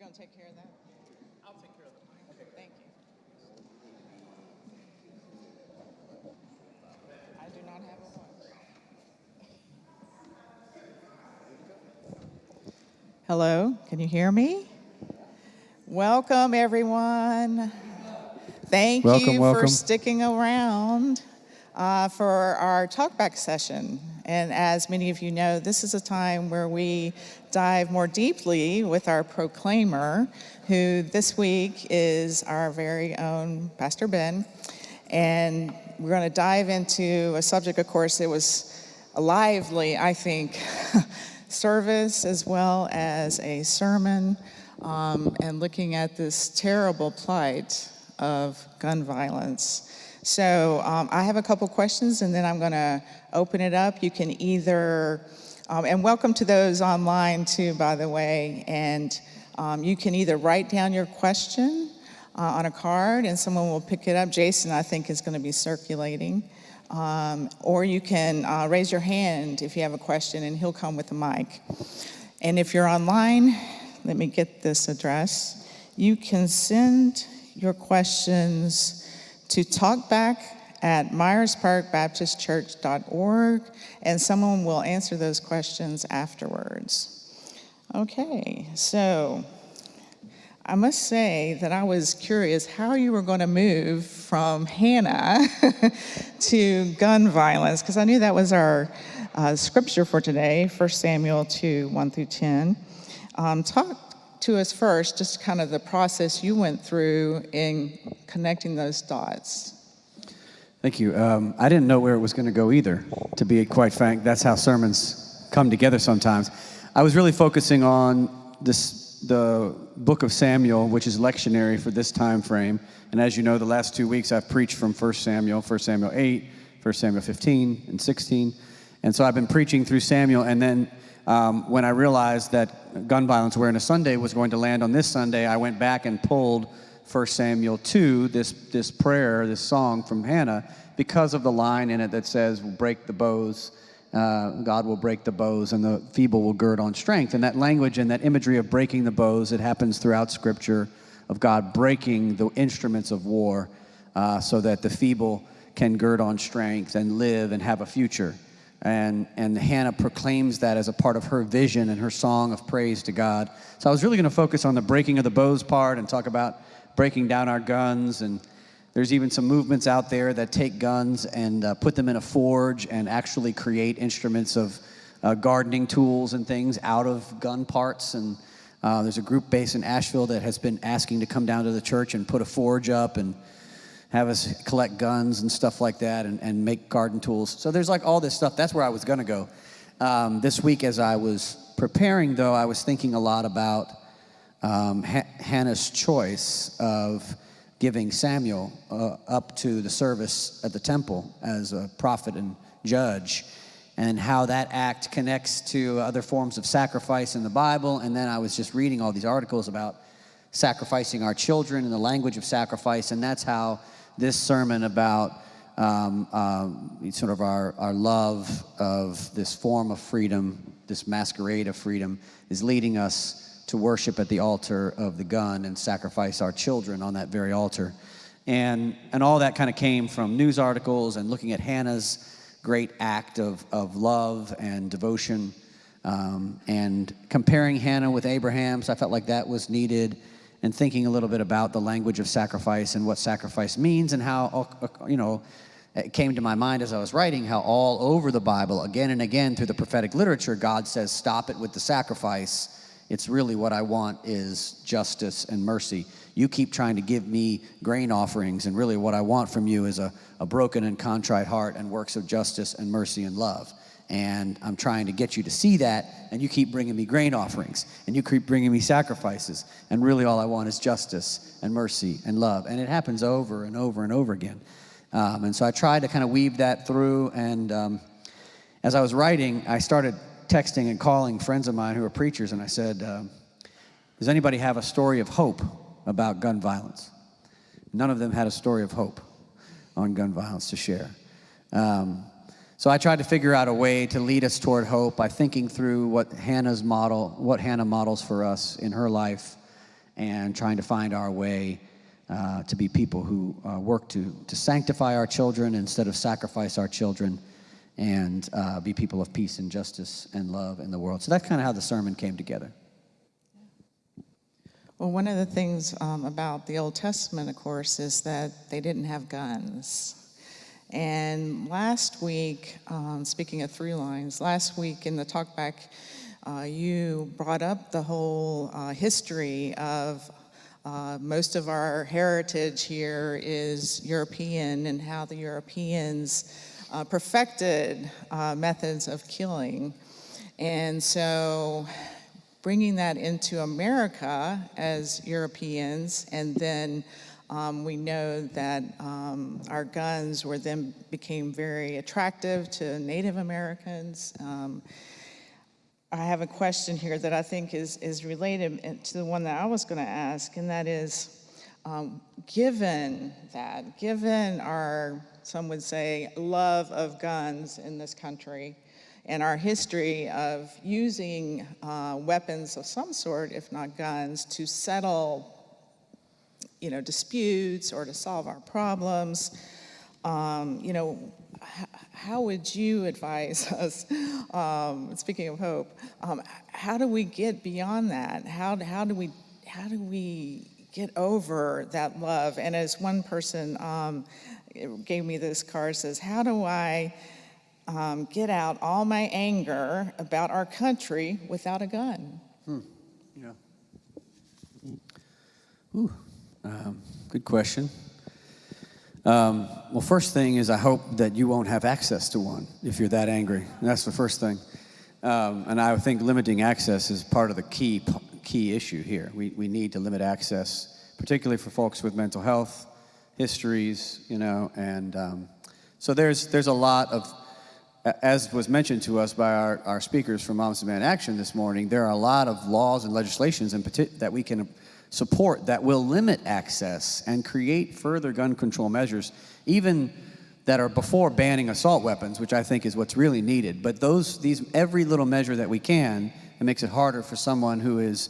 going to take care of that? I'll take care of the mic. Okay, thank you. I do not have a what? Hello, can you hear me? Welcome, everyone. Thank you for sticking around for our talkback session. And as many of you know, this is a time where we dive more deeply with our proclaimer, who this week is our very own Pastor Ben. And we're going to dive into a subject, of course, it was a lively, I think, service as well as a sermon, and looking at this terrible plight of gun violence. So I have a couple questions, and then I'm going to open it up. You can either, and welcome to those online too, by the way, and you can either write down your question on a card and someone will pick it up. Jason, I think, is going to be circulating. Or you can raise your hand if you have a question and he'll come with the mic. And if you're online, let me get this address. You can send your questions to talkback@myersparkbaptistchurch.org, and someone will answer those questions afterwards. Okay, so I must say that I was curious how you were going to move from Hannah to gun violence, because I knew that was our scripture for today, 1 Samuel 2, 1 through 10. Talk to us first, just kind of the process you went through in connecting those dots. Thank you. I didn't know where it was going to go either, to be quite frank. That's how sermons come together sometimes. I was really focusing on the book of Samuel, which is lectionary for this time frame. And as you know, the last 2 weeks I've preached from 1 Samuel 8, 1 Samuel 15, and 16. And so I've been preaching through Samuel, and then when I realized that gun violence awareness Sunday was going to land on this Sunday, I went back and pulled 1 Samuel 2, this prayer, this song from Hannah, because of the line in it that says, break the bows, God will break the bows, and the feeble will gird on strength. And that language and that imagery of breaking the bows, it happens throughout Scripture, of God breaking the instruments of war so that the feeble can gird on strength and live and have a future. And Hannah proclaims that as a part of her vision and her song of praise to God. So I was really going to focus on the breaking of the bows part and talk about breaking down our guns. And there's even some movements out there that take guns and put them in a forge and actually create instruments of gardening tools and things out of gun parts. And there's a group based in Asheville that has been asking to come down to the church and put a forge up and have us collect guns and stuff like that and make garden tools. So there's like all this stuff. That's where I was going to go. This week as I was preparing, though, I was thinking a lot about Hannah's choice of giving Samuel up to the service at the temple as a prophet and judge, and how that act connects to other forms of sacrifice in the Bible. And then I was just reading all these articles about sacrificing our children and the language of sacrifice, and that's how this sermon about sort of our love of this form of freedom, this masquerade of freedom, is leading us to worship at the altar of the gun and sacrifice our children on that very altar. And all that kind of came from news articles and looking at Hannah's great act of love and devotion, and comparing Hannah with Abraham. So I felt like that was needed, and thinking a little bit about the language of sacrifice and what sacrifice means, and how, it came to my mind as I was writing, how all over the Bible, again and again through the prophetic literature, God says, stop it with the sacrifice. It's really what I want is justice and mercy. You keep trying to give me grain offerings, and really what I want from you is a broken and contrite heart and works of justice and mercy and love. And I'm trying to get you to see that, and you keep bringing me grain offerings, and you keep bringing me sacrifices, and really all I want is justice and mercy and love. And it happens over and over and over again. And so I tried to kind of weave that through, and as I was writing, I started texting and calling friends of mine who are preachers, and I said, does anybody have a story of hope about gun violence? None of them had a story of hope on gun violence to share. So I tried to figure out a way to lead us toward hope by thinking through what Hannah models for us in her life, and trying to find our way to be people who work to sanctify our children instead of sacrifice our children, and be people of peace and justice and love in the world. So that's kind of how the sermon came together. Well, one of the things about the Old Testament, of course, is that they didn't have guns. And last week, speaking of through lines, last week in the talkback, you brought up the whole history of most of our heritage here is European, and how the Europeans perfected methods of killing. And so bringing that into America as Europeans, and then we know that our guns were then became very attractive to Native Americans. I have a question here that I think is related to the one that I was going to ask, and that is, given our, some would say, love of guns in this country, and our history of using weapons of some sort, if not guns, to settle, disputes or to solve our problems, how would you advise us, speaking of hope, how do we get beyond that? How do we get over that love? And as one person gave me this card, says, how do I get out all my anger about our country without a gun? Yeah. Ooh, good question. Well, first thing is I hope that you won't have access to one if you're that angry. That's the first thing. And I think limiting access is part of the key issue here. We need to limit access, particularly for folks with mental health histories, and so there's a lot of, as was mentioned to us by our speakers from Moms Demand Action this morning, there are a lot of laws and legislations that we can support that will limit access and create further gun control measures, even that are before banning assault weapons, which I think is what's really needed. But every little measure that we can, it makes it harder for someone who is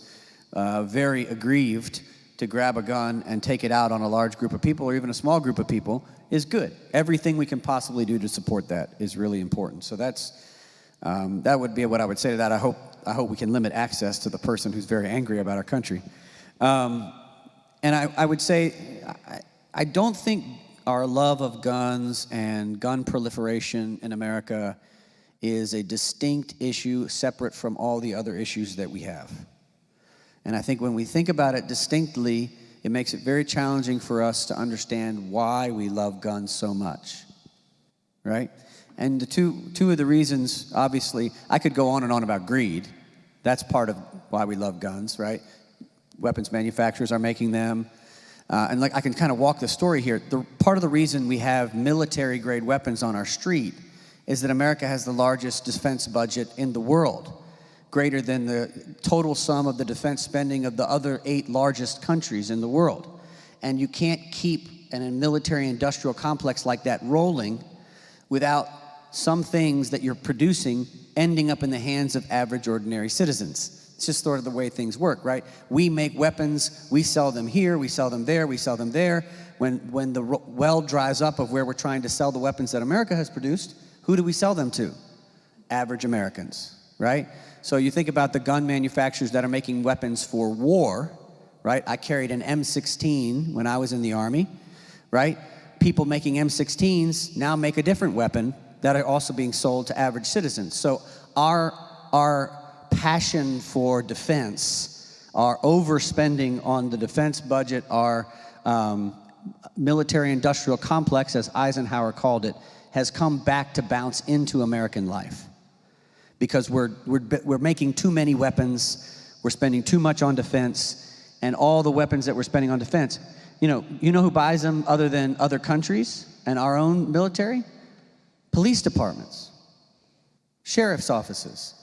very aggrieved to grab a gun and take it out on a large group of people or even a small group of people is good. Everything we can possibly do to support that is really important. So that would be what I would say to that. I hope we can limit access to the person who's very angry about our country. And I would say, I don't think our love of guns and gun proliferation in America is a distinct issue separate from all the other issues that we have. And I think when we think about it distinctly, it makes it very challenging for us to understand why we love guns so much, right? And the two of the reasons, obviously, I could go on and on about greed. That's part of why we love guns, right? Weapons manufacturers are making them. And I can kind of walk the story here. Part of the reason we have military-grade weapons on our street is that America has the largest defense budget in the world, greater than the total sum of the defense spending of the other 8 largest countries in the world. And you can't keep a military-industrial complex like that rolling without some things that you're producing ending up in the hands of average, ordinary citizens. It's just sort of the way things work, right? We make weapons, we sell them here, we sell them there, we sell them there. When the well dries up of where we're trying to sell the weapons that America has produced, who do we sell them to? Average Americans, right? So you think about the gun manufacturers that are making weapons for war, right? I carried an M16 when I was in the Army, right? People making M16s now make a different weapon that are also being sold to average citizens. So our passion for defense, our overspending on the defense budget, our military-industrial complex, as Eisenhower called it, has come back to bounce into American life. Because we're making too many weapons, we're spending too much on defense, and all the weapons that we're spending on defense, you know who buys them other than other countries and our own military? Police departments, sheriff's offices.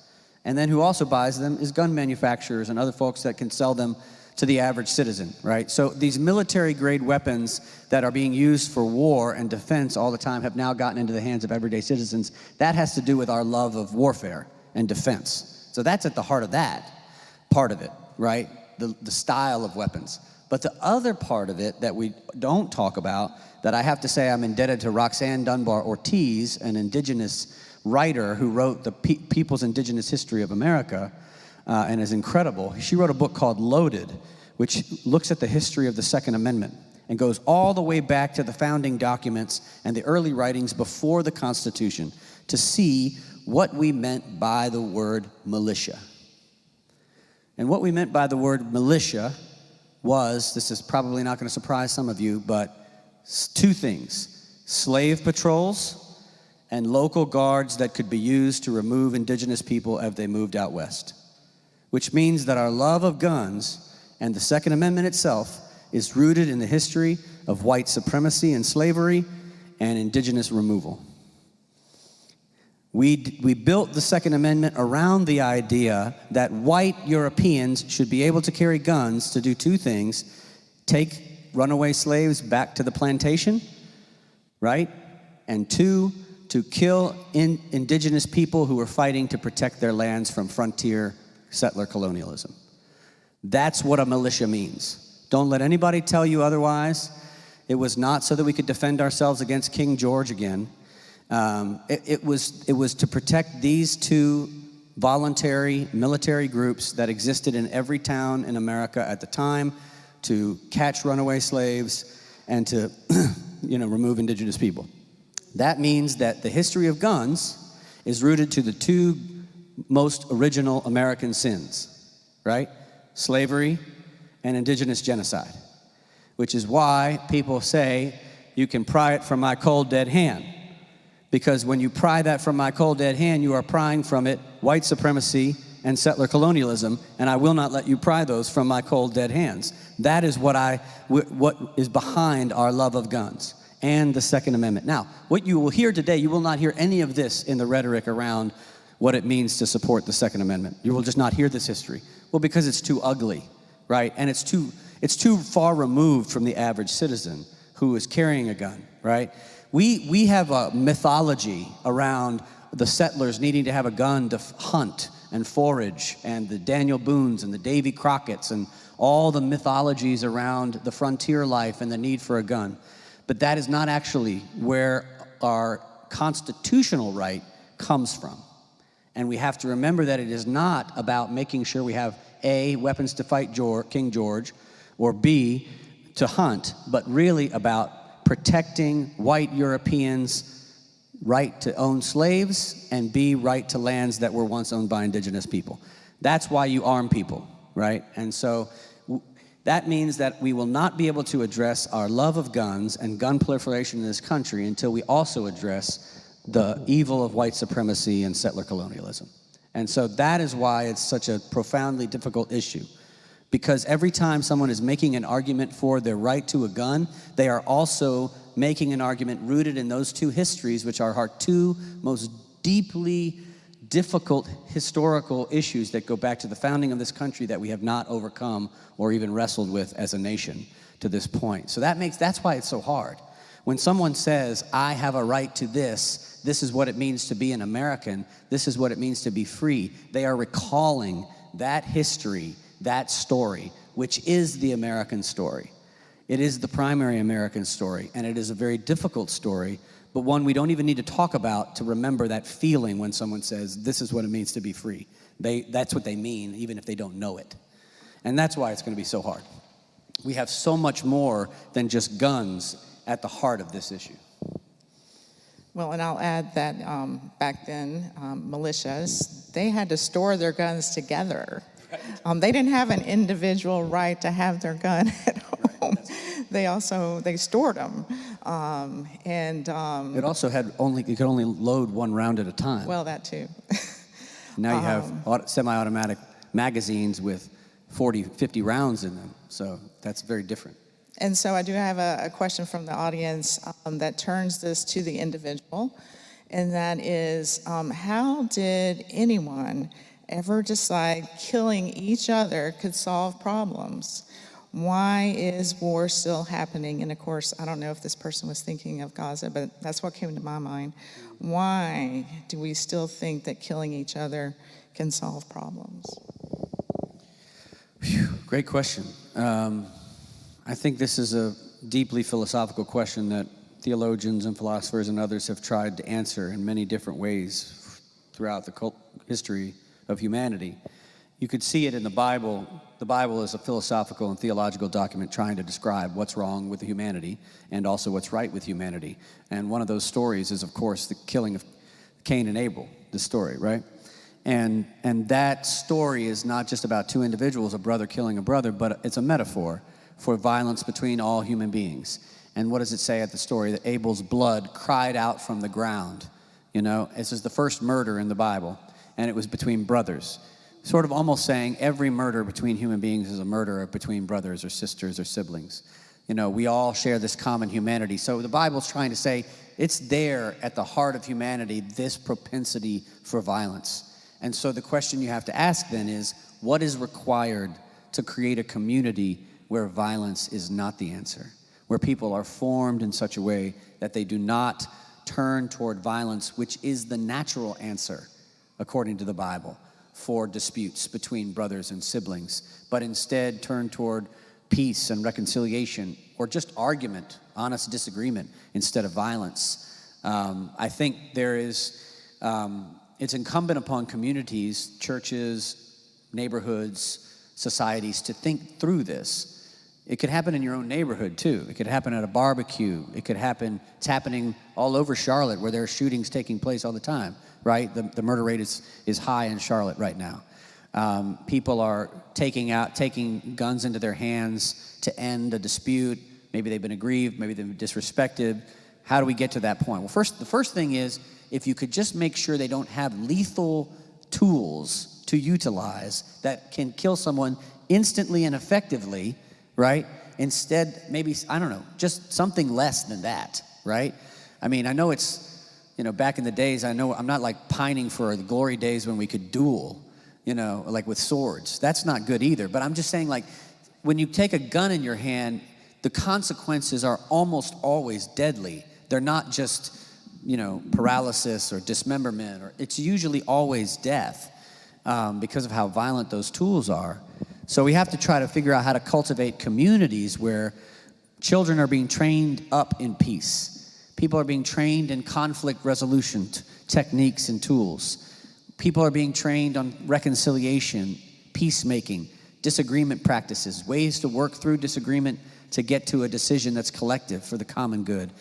And then who also buys them is gun manufacturers and other folks that can sell them to the average citizen, right? So these military-grade weapons that are being used for war and defense all the time have now gotten into the hands of everyday citizens. That has to do with our love of warfare and defense. So that's at the heart of that part of it, right? The style of weapons. But the other part of it that we don't talk about, that I have to say I'm indebted to Roxanne Dunbar Ortiz, an indigenous writer who wrote the People's Indigenous History of America, and is incredible. She wrote a book called Loaded, which looks at the history of the Second Amendment and goes all the way back to the founding documents and the early writings before the Constitution to see what we meant by the word militia. And what we meant by the word militia was, this is probably not going to surprise some of you, but two things: slave patrols and local guards that could be used to remove indigenous people as they moved out west. Which means that our love of guns and the Second Amendment itself is rooted in the history of white supremacy and slavery and indigenous removal. We built the Second Amendment around the idea that white Europeans should be able to carry guns to do two things: take runaway slaves back to the plantation, right? And two, to kill indigenous people who were fighting to protect their lands from frontier settler colonialism. That's what a militia means. Don't let anybody tell you otherwise. It was not so that we could defend ourselves against King George again. It was to protect these two voluntary military groups that existed in every town in America at the time, to catch runaway slaves and to remove indigenous people. That means that the history of guns is rooted to the two most original American sins, right? Slavery and indigenous genocide, which is why people say you can pry it from my cold dead hand. Because when you pry that from my cold dead hand, you are prying from it white supremacy and settler colonialism, and I will not let you pry those from my cold dead hands. That is what is behind our love of guns and the Second Amendment. Now, what you will hear today, you will not hear any of this in the rhetoric around what it means to support the Second Amendment. You will just not hear this history. Well, because it's too ugly, right? And it's too far removed from the average citizen who is carrying a gun, right? We have a mythology around the settlers needing to have a gun to hunt and forage, and the Daniel Boones and the Davy Crockett's and all the mythologies around the frontier life and the need for a gun. But that is not actually where our constitutional right comes from. And we have to remember that it is not about making sure we have A, weapons to fight King George, or B, to hunt, but really about protecting white Europeans' right to own slaves, and B, right to lands that were once owned by indigenous people. That's why you arm people, right? And so that means that we will not be able to address our love of guns and gun proliferation in this country until we also address the evil of white supremacy and settler colonialism. And so that is why it's such a profoundly difficult issue. Because every time someone is making an argument for their right to a gun, they are also making an argument rooted in those two histories, which are our two most deeply difficult historical issues that go back to the founding of this country that we have not overcome or even wrestled with as a nation to this point. So that's why it's so hard. When someone says, I have a right to this, this is what it means to be an American, this is what it means to be free, they are recalling that history, that story, which is the American story. It is the primary American story, and it is a very difficult story, but one we don't even need to talk about to remember that feeling when someone says, this is what it means to be free. That's what they mean, even if they don't know it. And that's why it's going to be so hard. We have so much more than just guns at the heart of this issue. Well, and I'll add that back then, militias, they had to store their guns together. They didn't have an individual right to have their gun at home. They stored them. It also you could only load one round at a time. Well, that too. Now you have semi-automatic magazines with 40, 50 rounds in them. So that's very different. And so I do have a question from the audience that turns this to the individual. And that is, how did anyone ever decide killing each other could solve problems? Why is war still happening? And of course, I don't know if this person was thinking of Gaza, but that's what came to my mind. Why do we still think that killing each other can solve problems? Whew, Great question. I think this is a deeply philosophical question that theologians and philosophers and others have tried to answer in many different ways throughout the history of humanity. You could see it in the Bible. The Bible is a philosophical and theological document trying to describe what's wrong with humanity and also what's right with humanity. And one of those stories is, of course, the killing of Cain and Abel, the story, right? And that story is not just about two individuals, a brother killing a brother, but it's a metaphor for violence between all human beings. And what does it say at the story? That Abel's blood cried out from the ground. You know, this is the first murder in the Bible, and it was between brothers. Sort of almost saying every murder between human beings is a murder between brothers or sisters or siblings. You know, we all share this common humanity. So the Bible's trying to say it's there at the heart of humanity, this propensity for violence. And so the question you have to ask then is, what is required to create a community where violence is not the answer? Where people are formed in such a way that they do not turn toward violence, which is the natural answer, according to the Bible, for disputes between brothers and siblings, but instead turn toward peace and reconciliation, or just argument, honest disagreement, instead of violence. I think there is, it's incumbent upon communities, churches, neighborhoods, societies to think through this. It could happen in your own neighborhood too. It could happen at a barbecue. It could happen, it's happening all over Charlotte where there are shootings taking place all the time, right? The murder rate is high in Charlotte right now. People are taking guns into their hands to end a dispute. Maybe they've been aggrieved, maybe they've been disrespected. How do we get to that point? Well, the first thing is, if you could just make sure they don't have lethal tools to utilize that can kill someone instantly and effectively, right? Instead, maybe, I don't know, just something less than that, right? I mean, I know it's, you know, back in the days, I know I'm not like pining for the glory days when we could duel, you know, like with swords. That's not good either. But I'm just saying, like, when you take a gun in your hand, the consequences are almost always deadly. They're not just, you know, paralysis or dismemberment, or it's usually always death because of how violent those tools are. So we have to try to figure out how to cultivate communities where children are being trained up in peace. People are being trained in conflict resolution techniques and tools. People are being trained on reconciliation, peacemaking, disagreement practices, ways to work through disagreement to get to a decision that's collective for the common good.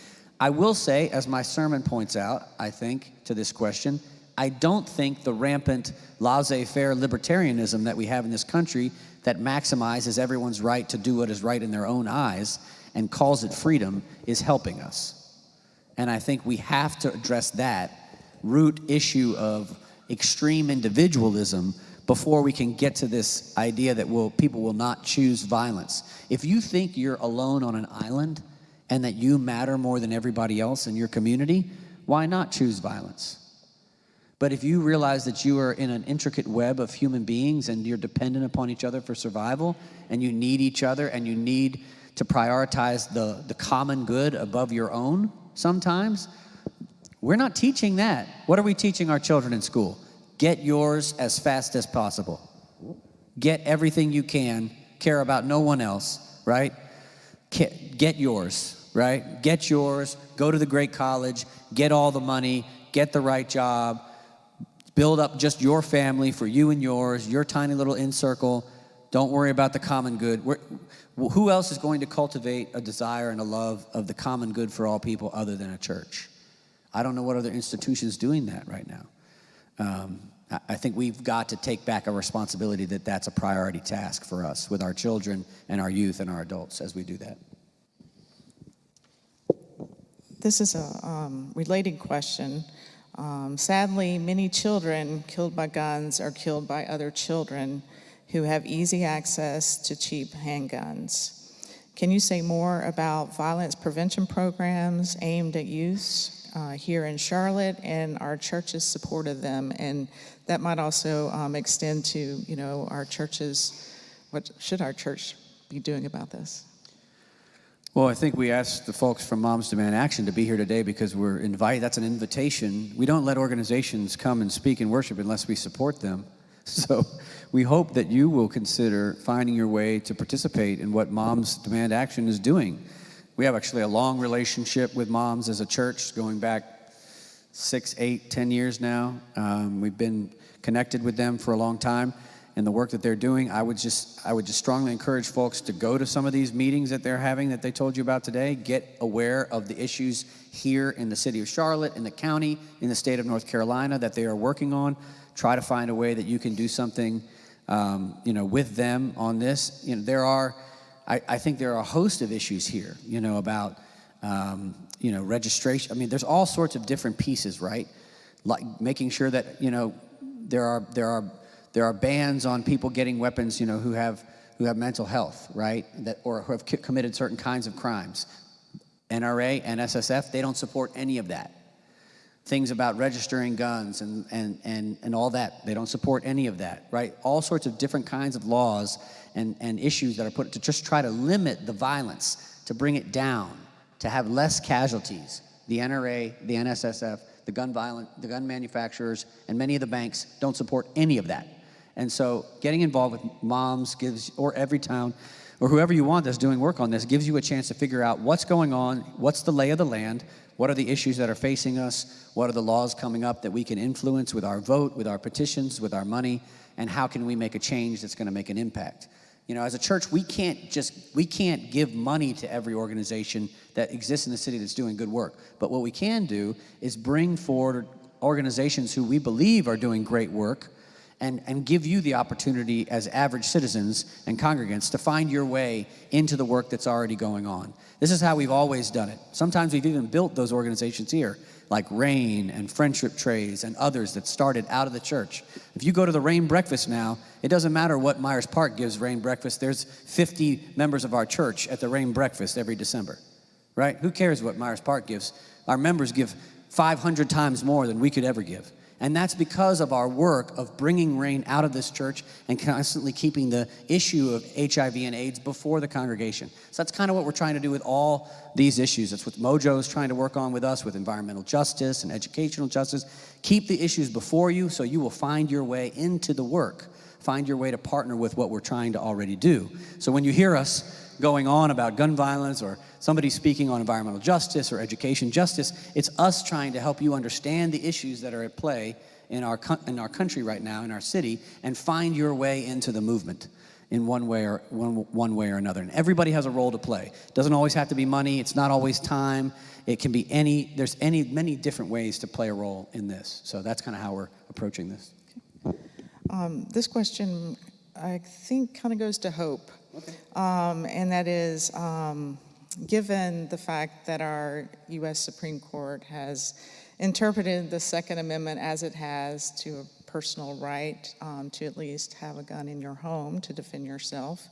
I will say, as my sermon points out, I think, to this question, I don't think the rampant laissez-faire libertarianism that we have in this country that maximizes everyone's right to do what is right in their own eyes and calls it freedom is helping us. And I think we have to address that root issue of extreme individualism before we can get to this idea that people will not choose violence. If you think you're alone on an island and that you matter more than everybody else in your community, why not choose violence? But if you realize that you are in an intricate web of human beings and you're dependent upon each other for survival, and you need each other, and you need to prioritize the common good above your own sometimes, we're not teaching that. What are we teaching our children in school? Get yours as fast as possible. Get everything you can, care about no one else, right? Get yours, right? Get yours, go to the great college, get all the money, get the right job, build up just your family for you and yours, your tiny little in circle. Don't worry about the common good. Who else is going to cultivate a desire and a love of the common good for all people other than a church? I don't know what other institution's doing that right now. I think we've got to take back a responsibility that that's a priority task for us with our children and our youth and our adults as we do that. This is a related question. Sadly, many children killed by guns are killed by other children who have easy access to cheap handguns. Can you say more about violence prevention programs aimed at youth here in Charlotte and our church's support of them? And that might also extend to, you know, our churches. What should our church be doing about this? Well, I think we asked the folks from Moms Demand Action to be here today because we're invited. That's an invitation. We don't let organizations come and speak and worship unless we support them. So we hope that you will consider finding your way to participate in what Moms Demand Action is doing. We have actually a long relationship with Moms as a church going back 6, 8, 10 years now. We've been connected with them for a long time, and the work that they're doing, I would just strongly encourage folks to go to some of these meetings that they're having that they told you about today. Get aware of the issues here in the city of Charlotte, in the county, in the state of North Carolina that they are working on. Try to find a way that you can do something, with them on this. I think there are a host of issues here, about, registration. I mean, there's all sorts of different pieces, right? Like making sure that, there are bans on people getting weapons, who have mental health, right? Or who have committed certain kinds of crimes. NRA and SSF, they don't support any of that. Things about registering guns and all that, they don't support any of that, right? All sorts of different kinds of laws and issues that are put to just try to limit the violence, to bring it down, to have less casualties. The NRA, the NSSF, the gun manufacturers, and many of the banks don't support any of that. And so getting involved with Moms or every town, or whoever you want that's doing work on this, gives you a chance to figure out what's going on, what's the lay of the land, what are the issues that are facing us, what are the laws coming up that we can influence with our vote, with our petitions, with our money, and how can we make a change that's going to make an impact. As a church, we can't give money to every organization that exists in the city that's doing good work. But what we can do is bring forward organizations who we believe are doing great work and give you the opportunity as average citizens and congregants to find your way into the work that's already going on. This is how we've always done it. Sometimes we've even built those organizations here, like RAIN and Friendship Trays and others that started out of the church. If you go to the RAIN breakfast now, it doesn't matter what Myers Park gives RAIN breakfast. There's 50 members of our church at the RAIN breakfast every December, right? Who cares what Myers Park gives? Our members give 500 times more than we could ever give. And that's because of our work of bringing RAIN out of this church and constantly keeping the issue of HIV and AIDS before the congregation. So that's kind of what we're trying to do with all these issues. That's what Mojo is trying to work on with us, with environmental justice and educational justice. Keep the issues before you so you will find your way into the work. Find your way to partner with what we're trying to already do. So when you hear us going on about gun violence or somebody speaking on environmental justice or education justice, it's us trying to help you understand the issues that are at play in our country right now, in our city, and find your way into the movement in one way or another. And everybody has a role to play. It doesn't always have to be money. It's not always time. It can be many different ways to play a role in this. So that's kind of how we're approaching this. This question, I think, kind of goes to Hope. Okay. And that is, given the fact that our U.S. Supreme Court has interpreted the Second Amendment as it has to a personal right to at least have a gun in your home to defend yourself,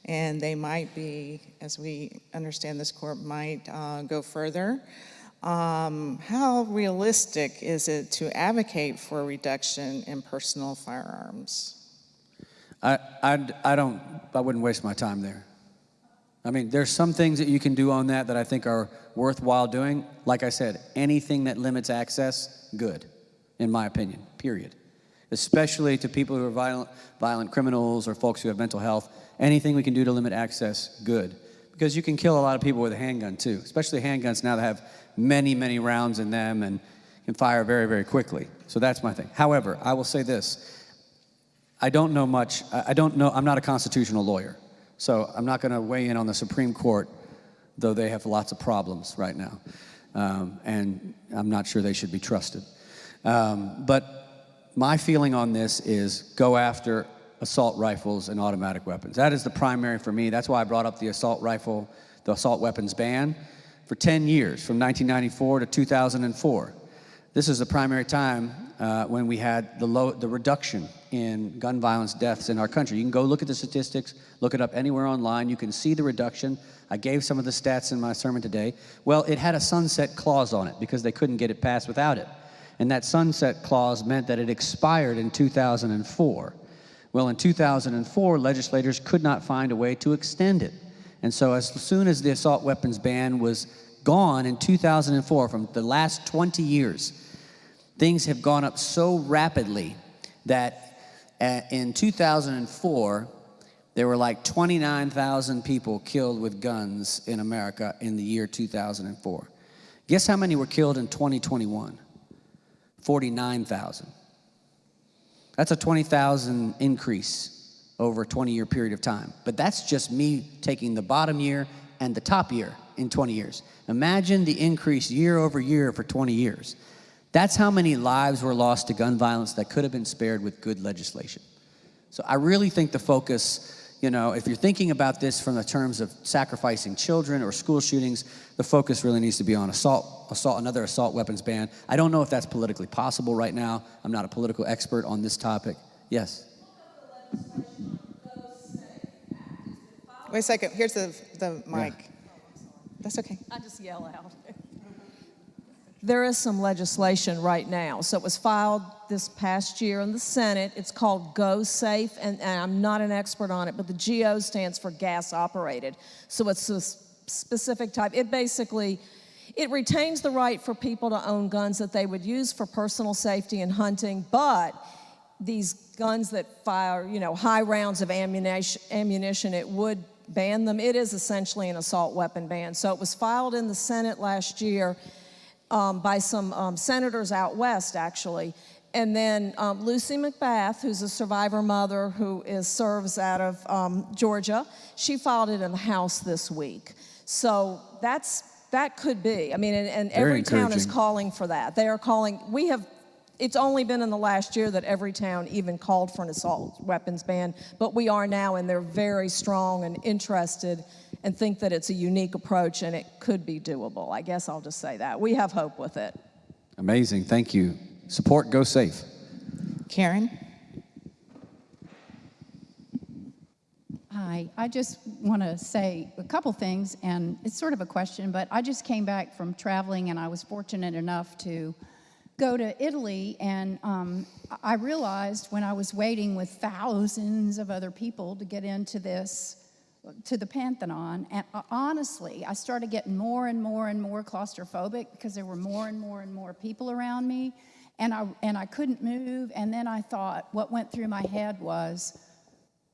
and they might be, as we understand this court might go further, how realistic is it to advocate for a reduction in personal firearms? I wouldn't waste my time there. I mean, there's some things that you can do on that I think are worthwhile doing. Like I said, anything that limits access, good, in my opinion, period. Especially to people who are violent criminals or folks who have mental health. Anything we can do to limit access, good. Because you can kill a lot of people with a handgun too, especially handguns now that have many, many rounds in them and can fire very, very quickly. So that's my thing. However, I will say this. I don't know much. I'm not a constitutional lawyer, so I'm not going to weigh in on the Supreme Court, though they have lots of problems right now, and I'm not sure they should be trusted. But my feeling on this is go after assault rifles and automatic weapons. That is the primary for me. That's why I brought up the assault weapons ban for 10 years, from 1994 to 2004. This is the primary time when we had the reduction in gun violence deaths in our country. You can go look at the statistics, look it up anywhere online. You can see the reduction. I gave some of the stats in my sermon today. Well, it had a sunset clause on it because they couldn't get it passed without it. And that sunset clause meant that it expired in 2004. Well, in 2004, legislators could not find a way to extend it. And so as soon as the assault weapons ban was gone in 2004, from the last 20 years, things have gone up so rapidly that In 2004, there were like 29,000 people killed with guns in America in the year 2004. Guess how many were killed in 2021? 49,000. That's a 20,000 increase over a 20-year period of time. But that's just me taking the bottom year and the top year in 20 years. Imagine the increase year over year for 20 years. That's how many lives were lost to gun violence that could have been spared with good legislation. So I really think the focus, if you're thinking about this from the terms of sacrificing children or school shootings, the focus really needs to be on another assault weapons ban. I don't know if that's politically possible right now. I'm not a political expert on this topic. Yes? Wait a second, here's the mic. Yeah. That's okay. I just yell out. There is some legislation right now. So it was filed this past year in the Senate. It's called Go Safe, and I'm not an expert on it, but the GO stands for gas operated. So it's a specific type. It retains the right for people to own guns that they would use for personal safety and hunting, but these guns that fire, high rounds of ammunition, it would ban them. It is essentially an assault weapon ban. So it was filed in the Senate last year by some senators out west, actually. And then Lucy McBath, who's a survivor mother who serves out of Georgia, she filed it in the House this week. So that could be. I mean, and every town is calling for that. They are calling. It's only been in the last year that every town even called for an assault weapons ban, but we are now, and they're very strong and interested and think that it's a unique approach and it could be doable. I guess I'll just say that. We have hope with it. Amazing, thank you. Support Go Safe. Karen? Hi, I just want to say a couple things, and it's sort of a question, but I just came back from traveling, and I was fortunate enough to go to Italy, and I realized when I was waiting with thousands of other people to get into to the Pantheon, and honestly, I started getting more and more and more claustrophobic because there were more and more and more people around me, and I couldn't move, and then I thought, what went through my head was,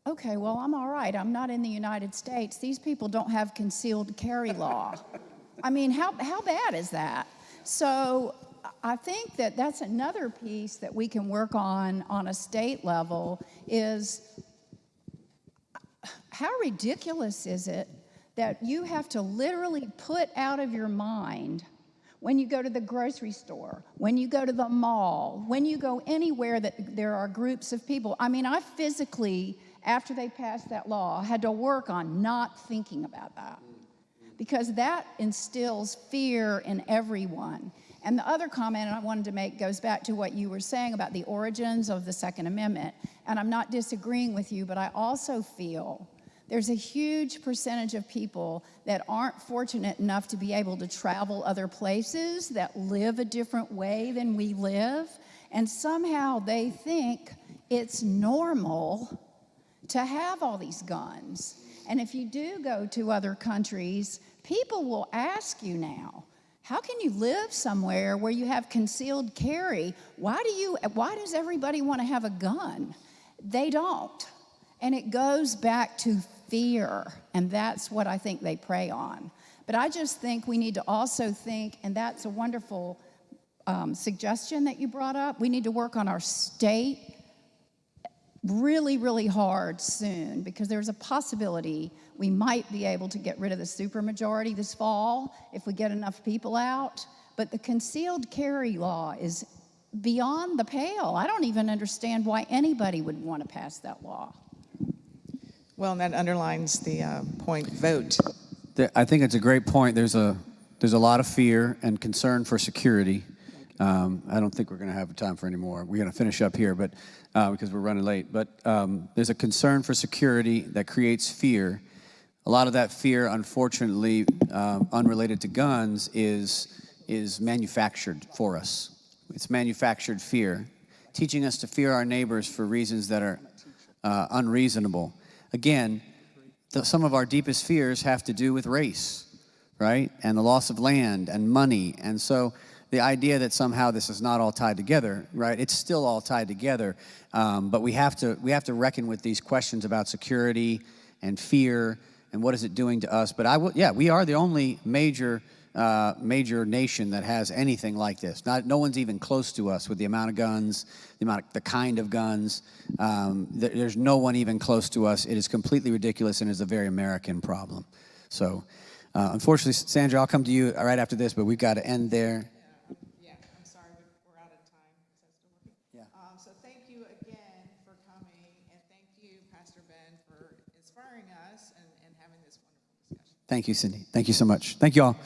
okay, well, I'm all right. I'm not in the United States. These people don't have concealed carry law. I mean, how bad is that? So I think that that's another piece that we can work on a state level is how ridiculous is it that you have to literally put out of your mind when you go to the grocery store, when you go to the mall, when you go anywhere that there are groups of people. I mean, I physically, after they passed that law, had to work on not thinking about that because that instills fear in everyone. And the other comment I wanted to make goes back to what you were saying about the origins of the Second Amendment. And I'm not disagreeing with you, but I also feel there's a huge percentage of people that aren't fortunate enough to be able to travel other places, that live a different way than we live, and somehow they think it's normal to have all these guns. And if you do go to other countries, people will ask you now, how can you live somewhere where you have concealed carry? Why does everybody want to have a gun? They don't. And it goes back to fear, and that's what I think they prey on. But I just think we need to also think, and that's a wonderful suggestion that you brought up, we need to work on our state really, really hard soon, because there's a possibility we might be able to get rid of the supermajority this fall if we get enough people out. But the concealed carry law is beyond the pale. I don't even understand why anybody would want to pass that law. Well, and that underlines the point, vote. I think it's a great point. There's a lot of fear and concern for security. I don't think we're going to have time for any more. We're going to finish up here, but because we're running late. But there's a concern for security that creates fear. A lot of that fear, unfortunately, unrelated to guns, is manufactured for us. It's manufactured fear, teaching us to fear our neighbors for reasons that are unreasonable. Again, some of our deepest fears have to do with race, right? And the loss of land and money. And so the idea that somehow this is not all tied together, right? It's still all tied together, but we have to reckon with these questions about security and fear and what is it doing to us. But we are the only major nation that has anything like this. No one's even close to us with the amount of guns, the kind of guns. There's no one even close to us. It is completely ridiculous and is a very American problem. So, unfortunately, Sandra, I'll come to you right after this, but we've got to end there. Yeah, I'm sorry, we're out of time. Is that still working? Yeah. So thank you again for coming, and thank you, Pastor Ben, for inspiring us and having this wonderful discussion. Thank you, Cindy. Thank you so much. Thank you all.